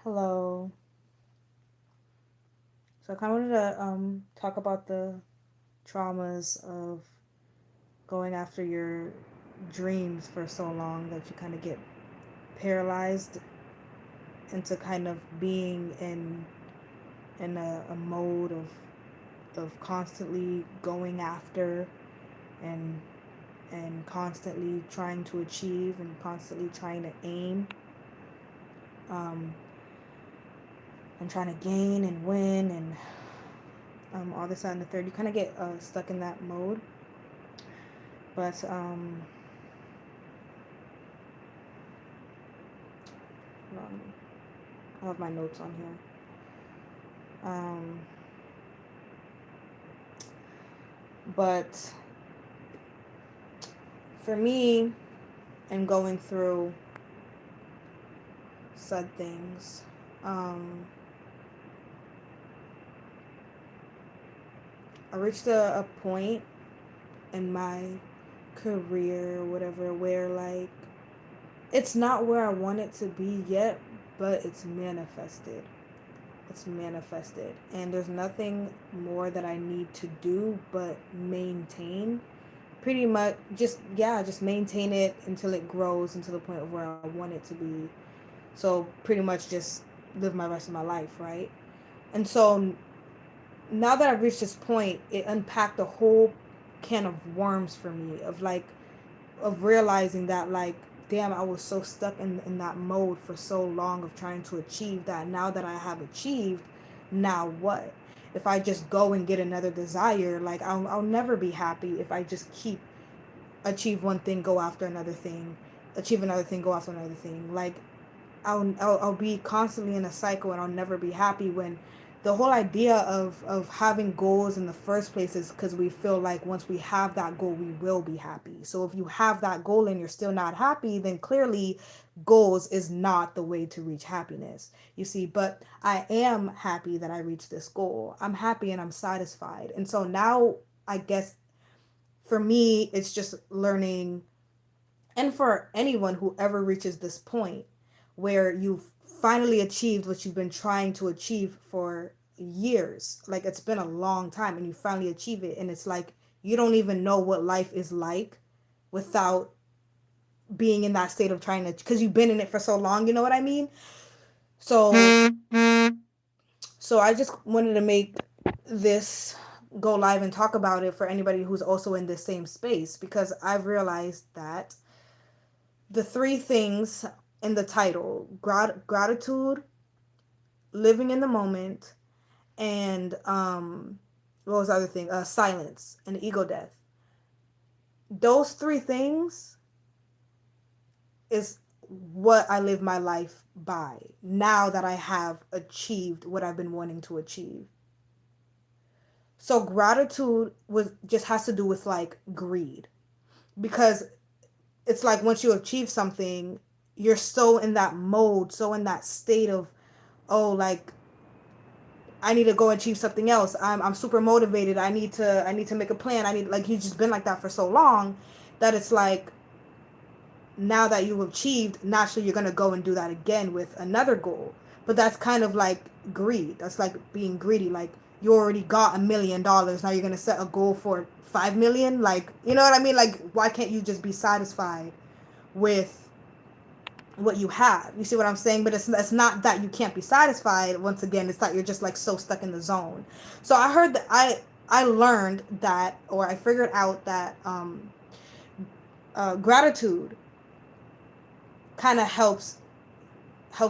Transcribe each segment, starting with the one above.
Hello. So I kind of wanted to talk about the traumas of going after your dreams for so long that you kind of get paralyzed into kind of being in a mode of constantly going after and constantly trying to achieve and constantly trying to aim, um, and trying to gain and win and all this, that, and the third. You kind of get stuck in that mode. But I have my notes on here. But for me, and going through said things, I reached a point in my career or whatever where, like, it's not where I want it to be yet, but it's manifested. It's manifested. And there's nothing more that I need to do but maintain. Pretty much just maintain it until it grows into the point of where I want it to be. So pretty much just live my rest of my life, right? And so now that I've reached this point, it unpacked a whole can of worms for me of like of realizing that, like, damn, I was so stuck in that mode for so long of trying to achieve that. Now that I have achieved, now what? If I just go and get another desire, like I'll never be happy if I just keep achieve one thing, go after another thing, achieve another thing, go after another thing. Like I'll be constantly in a cycle and I'll never be happy when the whole idea of having goals in the first place is because we feel like once we have that goal, we will be happy. So if you have that goal and you're still not happy, then clearly goals is not the way to reach happiness. You see, but I am happy that I reached this goal. I'm happy and I'm satisfied. And so now I guess for me, it's just learning, and for anyone who ever reaches this point where you've finally achieved what you've been trying to achieve for years, like it's been a long time and you finally achieve it, and it's like you don't even know what life is like without being in that state of trying to, because you've been in it for so long, you know what I mean? So I just wanted to make this go live and talk about it for anybody who's also in this same space, because I've realized that the three things in the title, gratitude, living in the moment, and what was the other thing, silence and ego death. Those three things is what I live my life by now that I have achieved what I've been wanting to achieve. So gratitude was just has to do with like greed, because it's like once you achieve something, you're so in that mode, so in that state of, oh, like I need to go achieve something else. I'm super motivated. I need to make a plan. I need, like, you've just been like that for so long that it's like now that you've achieved, naturally you're gonna go and do that again with another goal. But that's kind of like greed. That's like being greedy. Like you already got $1 million. Now you're gonna set a goal for 5 million. Like, you know what I mean? Like, why can't you just be satisfied with what you have? You see what I'm saying? But it's not that you can't be satisfied. Once again, it's that you're just like so stuck in the zone. So I heard that I learned that, or I figured out that gratitude kind of helps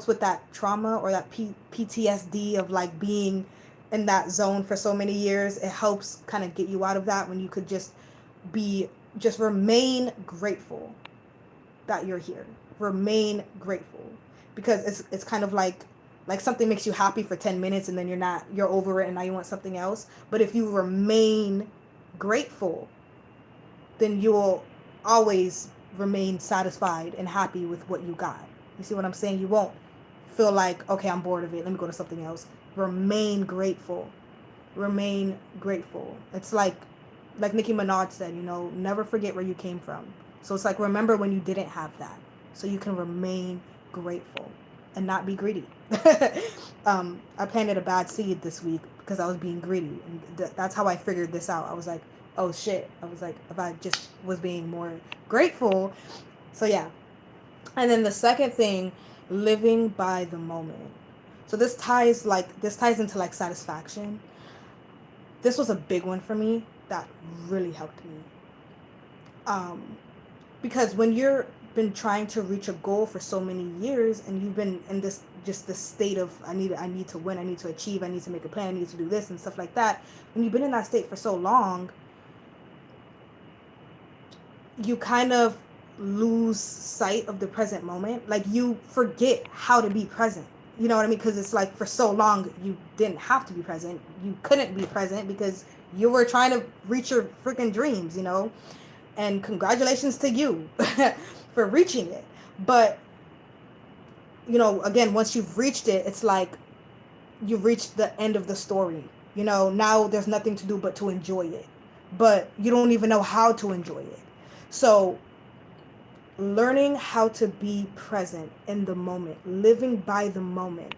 with that trauma or that PTSD of like being in that zone for so many years. It helps kind of get you out of that when you could just remain grateful that you're here. Remain grateful, because it's kind of like something makes you happy for 10 minutes and then you're over it and now you want something else. But if you remain grateful, then you'll always remain satisfied and happy with what you got. You see what I'm saying? You won't feel like, okay, I'm bored of it, let me go to something else. Remain grateful. Remain grateful. It's like Nicki Minaj said, never forget where you came from. So it's like, remember when you didn't have that, so you can remain grateful. and not be greedy. I planted a bad seed this week because I was being greedy, and that's how I figured this out. I was like, oh shit. I was like, if I just was being more grateful. So yeah. And then the second thing, living by the moment. So this ties into like satisfaction. This was a big one for me that really helped me. Um, because when you're been trying to reach a goal for so many years, and you've been in this just this state of I need to win, I need to achieve, I need to make a plan, I need to do this and stuff like that. When you've been in that state for so long, you kind of lose sight of the present moment. Like you forget how to be present. You know what I mean? Because it's like for so long you didn't have to be present. You couldn't be present because you were trying to reach your freaking dreams, you know? And congratulations to you for reaching it. But, you know, again, once you've reached it, it's like you've reached the end of the story. You know, now there's nothing to do but to enjoy it. But you don't even know how to enjoy it. So learning how to be present in the moment, living by the moment,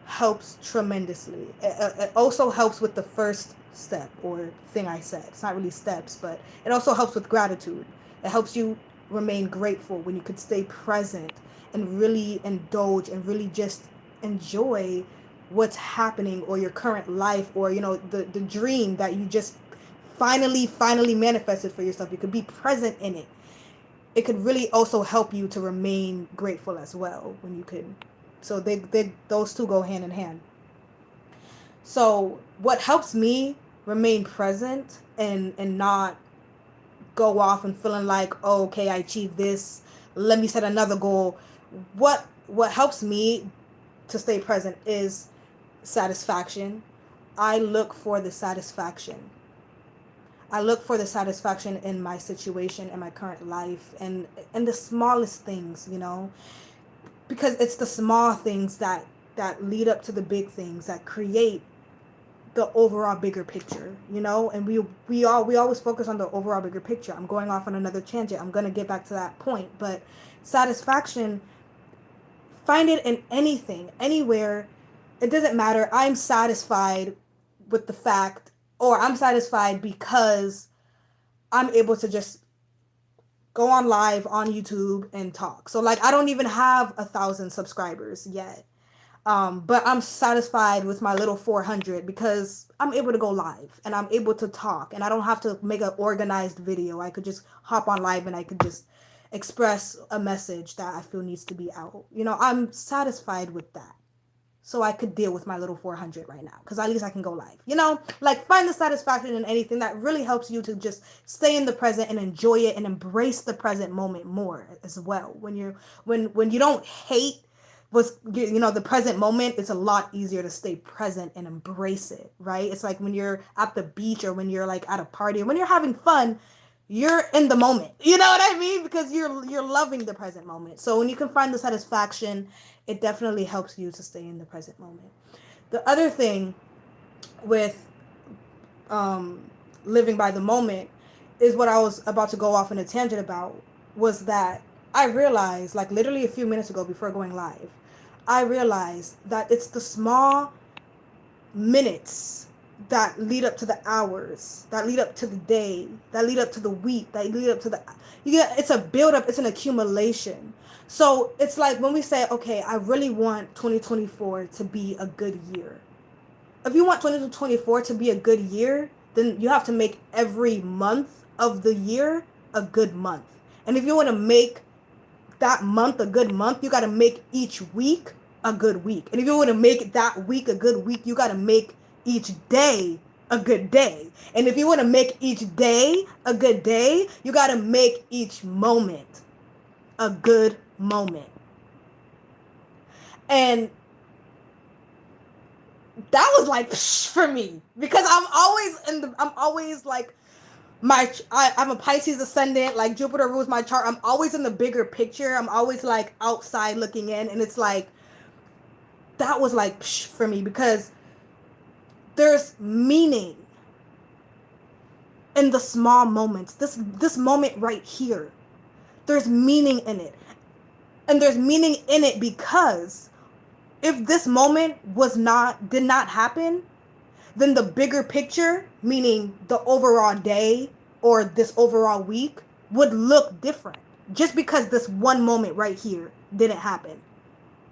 helps tremendously. It also helps with the first step or thing I said. It's not really steps, but it also helps with gratitude. It helps you remain grateful when you could stay present and really indulge and really just enjoy what's happening, or your current life, or you know the dream that you just finally manifested for yourself. You could be present in it. It could really also help you to remain grateful as well when you could. So they those two go hand in hand. So what helps me remain present and not go off and feeling like, oh, okay, I achieved this, let me set another goal. What helps me to stay present is satisfaction. I look for the satisfaction. I look for the satisfaction in my situation, in my current life, and the smallest things, you know, because it's the small things that lead up to the big things that create the overall bigger picture, you know. And we always focus on the overall bigger picture. I'm going off on another tangent. I'm gonna get back to that point, but satisfaction, find it in anything, anywhere. It doesn't matter. I'm satisfied with the fact, or I'm satisfied because I'm able to just go on live on YouTube and talk. So like I don't even have 1,000 subscribers yet. But I'm satisfied with my little 400 because I'm able to go live and I'm able to talk, and I don't have to make an organized video. I could just hop on live and I could just express a message that I feel needs to be out. You know, I'm satisfied with that. So I could deal with my little 400 right now because at least I can go live. You know, like find the satisfaction in anything that really helps you to just stay in the present and enjoy it and embrace the present moment more as well. When you don't hate what's, you know, the present moment, it's a lot easier to stay present and embrace it, right? It's like when you're at the beach or when you're like at a party or when you're having fun, you're in the moment. You know what I mean? Because you're loving the present moment. So when you can find the satisfaction, it definitely helps you to stay in the present moment. The other thing with living by the moment is what I was about to go off in a tangent about, was that I realized, like literally a few minutes ago before going live, I realized that it's the small minutes that lead up to the hours, that lead up to the day, that lead up to the week, that lead up to the, it's a build up, it's an accumulation. So it's like when we say, okay, I really want 2024 to be a good year. If you want 2024 to be a good year, then you have to make every month of the year a good month. And if you want to make that month a good month, you got to make each week a good week. And if you want to make that week a good week, you got to make each day a good day. And if you want to make each day a good day, you got to make each moment a good moment. And that was like for me, because I'm always like I'm a Pisces ascendant, like Jupiter rules my chart. I'm always in the bigger picture. I'm always like outside looking in, and it's like that was like for me, because there's meaning in the small moments. This moment right here, there's meaning in it. And there's meaning in it because if this moment did not happen, then the bigger picture, meaning the overall day or this overall week, would look different. Just because this one moment right here didn't happen.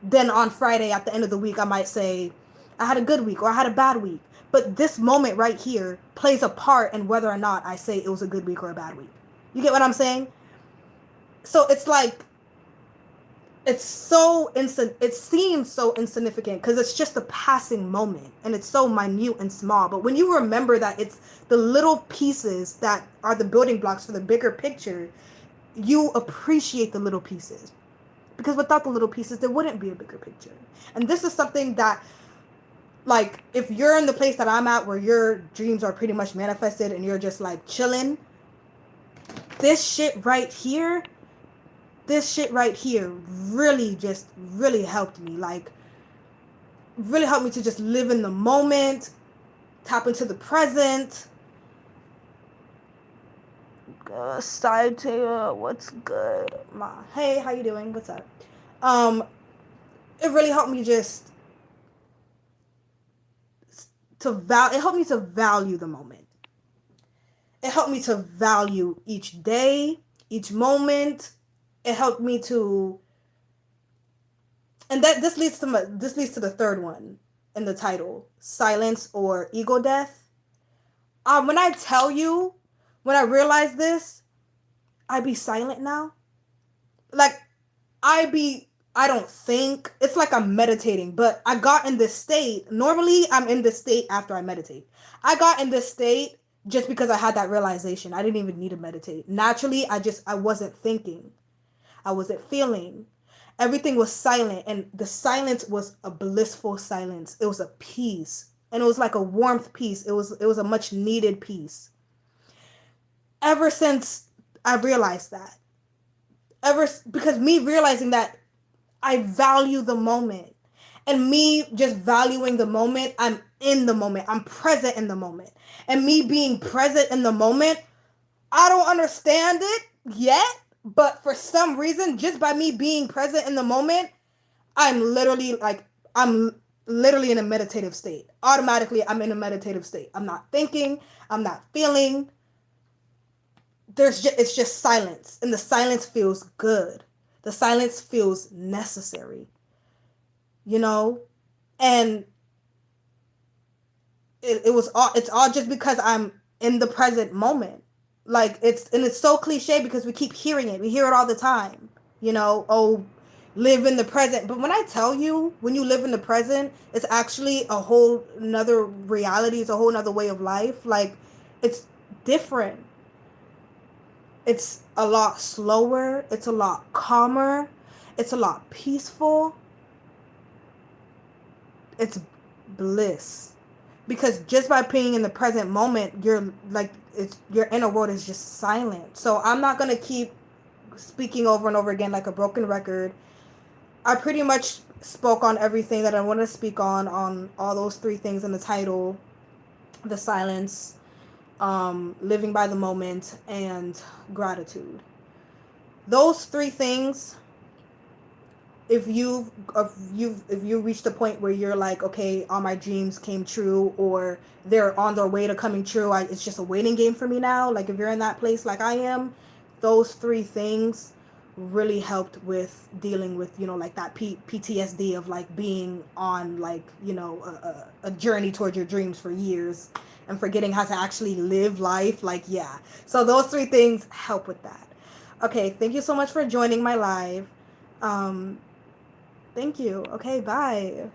Then on Friday at the end of the week, I might say, I had a good week or I had a bad week. But this moment right here plays a part in whether or not I say it was a good week or a bad week. You get what I'm saying? So it's like, it seems so insignificant because it's just a passing moment and it's so minute and small. But when you remember that it's the little pieces that are the building blocks for the bigger picture, you appreciate the little pieces, because without the little pieces there wouldn't be a bigger picture. And this is something that, like, if you're in the place that I'm at where your dreams are pretty much manifested and you're just like chilling, this shit right here really helped me. Like, really helped me to just live in the moment, tap into the present. Side to what's good, hey, how you doing, what's up? It really helped me just it helped me to value the moment. It helped me to value each day, each moment. It helped me to, and that this leads to the third one in the title, silence or ego death. When I tell you, when I realized this, I be silent now. Like, I don't think. It's like I'm meditating, but I got in this state. Normally, I'm in this state after I meditate. I got in this state just because I had that realization. I didn't even need to meditate. Naturally, I wasn't thinking. I wasn't feeling. Everything was silent, and the silence was a blissful silence. It was a peace, and it was like a warmth peace. It was a much needed peace. Ever since I realized that, because me realizing that I value the moment, and me just valuing the moment, I'm in the moment. I'm present in the moment, and me being present in the moment, I don't understand it yet. But for some reason, just by me being present in the moment, I'm literally in a meditative state. Automatically, I'm in a meditative state. I'm not thinking. I'm not feeling. It's just silence. And the silence feels good. The silence feels necessary. You know? And it's all just because I'm in the present moment. Like, it's so cliche because we keep hearing it. We hear it all the time. You know, oh, live in the present. But when I tell you, when you live in the present, it's actually a whole nother reality. It's a whole nother way of life. Like, it's different. It's a lot slower. It's a lot calmer. It's a lot peaceful. It's bliss. Because just by being in the present moment, your inner world is just silent. So I'm not going to keep speaking over and over again like a broken record. I pretty much spoke on everything that I wanted to speak on all those three things in the title: the silence, living by the moment, and gratitude. Those three things, if you reach the point where you're like, okay, all my dreams came true, or they're on their way to coming true, it's just a waiting game for me now. Like, if you're in that place like I am, those three things really helped with dealing with, like that PTSD of like being on like, a journey towards your dreams for years and forgetting how to actually live life. Like, yeah. So those three things help with that. Okay, thank you so much for joining my live. Thank you. Okay, bye.